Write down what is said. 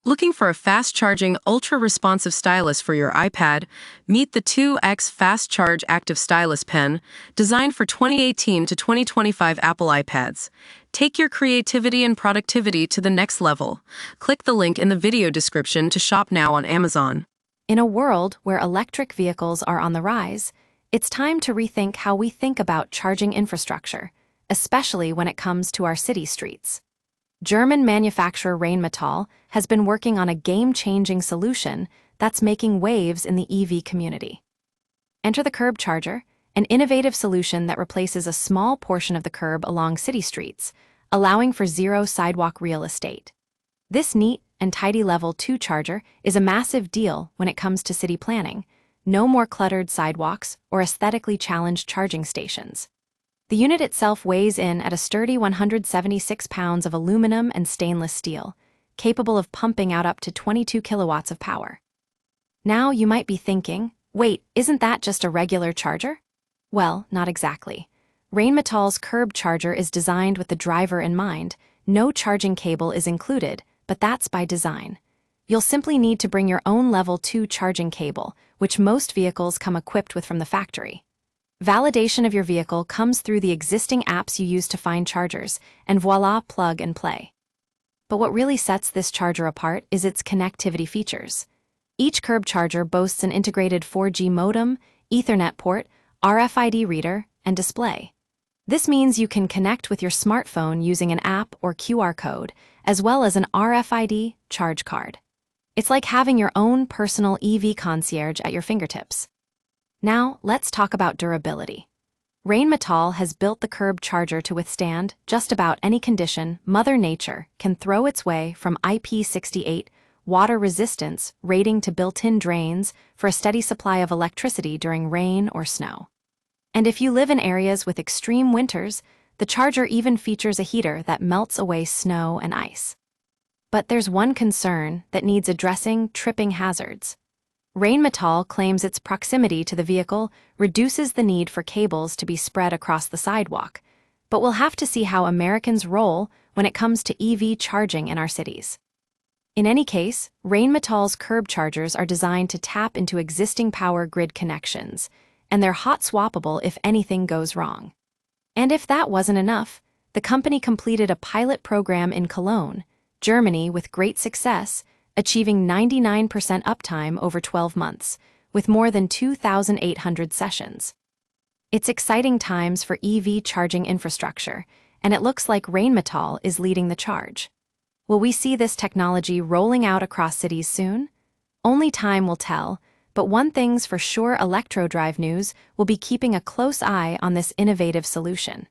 Looking for a fast-charging, ultra-responsive stylus for your iPad? Meet the 2X Fast Charge Active Stylus Pen, designed for 2018 to 2025 Apple iPads. Take your creativity and productivity to the next level. Click the link in the video description to shop now on Amazon. In a world where electric vehicles are on the rise, it's time to rethink how we think about charging infrastructure, especially when it comes to our city streets. German manufacturer Rheinmetall has been working on a game-changing solution that's making waves in the EV community. Enter the curb charger, an innovative solution that replaces a small portion of the curb along city streets, allowing for zero sidewalk real estate. This neat and tidy Level 2 charger is a massive deal when it comes to city planning. No more cluttered sidewalks or aesthetically challenged charging stations. The unit itself weighs in at a sturdy 176 pounds of aluminum and stainless steel, capable of pumping out up to 22 kilowatts of power. Now you might be thinking, wait, isn't that just a regular charger? Well, not exactly. Rheinmetall's curb charger is designed with the driver in mind. No charging cable is included, but that's by design. You'll simply need to bring your own Level 2 charging cable, which most vehicles come equipped with from the factory. Validation of your vehicle comes through the existing apps you use to find chargers, and voila, plug and play. But what really sets this charger apart is its connectivity features. Each curb charger boasts an integrated 4G modem, Ethernet port, RFID reader, and display. This means you can connect with your smartphone using an app or QR code, as well as an RFID charge card. It's like having your own personal EV concierge at your fingertips. Now, let's talk about durability. Rheinmetall has built the curb charger to withstand just about any condition Mother Nature can throw its way, from IP68 water resistance rating to built-in drains for a steady supply of electricity during rain or snow. And if you live in areas with extreme winters, the charger even features a heater that melts away snow and ice. But there's one concern that needs addressing: tripping hazards. Rheinmetall claims its proximity to the vehicle reduces the need for cables to be spread across the sidewalk, but we'll have to see how Americans roll when it comes to EV charging in our cities. In any case, Rheinmetall's curb chargers are designed to tap into existing power grid connections, and they're hot swappable if anything goes wrong. And if that wasn't enough, the company completed a pilot program in Cologne, Germany, with great success, achieving 99% uptime over 12 months, with more than 2,800 sessions. It's exciting times for EV charging infrastructure, and it looks like Rheinmetall is leading the charge. Will we see this technology rolling out across cities soon? Only time will tell, but one thing's for sure: Electro Drive News will be keeping a close eye on this innovative solution.